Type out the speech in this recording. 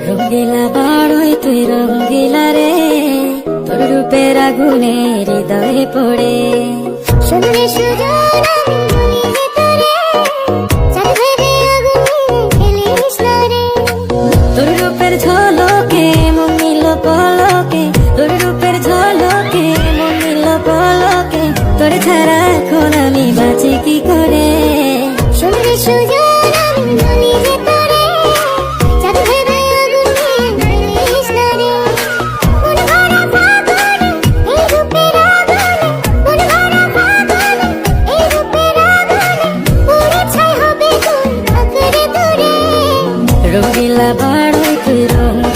রঙ্গিলা বাড়ই তুই রঙ্গিলা রে, তোর রূপের আগুনে হৃদয়ে পড়ে। শুনলে সুজন আমি বলি যে তোরে, চাঁদ ভেবে আগুনে ফেলিস না রে। তোর রূপের ঝলকে মন নিল পলকে, তোর রূপের ঝলকে মন নিল পলকে, তোর ছাড়া এখন আমি বাঁচি কি করে। শুনলে সুজন আমি বলি যে তোরে, চাঁদ ভেবে আগুনে ফেলিস না রে। মন ভরা ফাগুনে এই রূপের আগুনে, মন ভরা ফাগুনে এই রূপের আগুনে, পুড়ে ছাই হবে কোন আকারে তোরে। রঙ্গিলা বাড়ই তুই রঙ্গিলা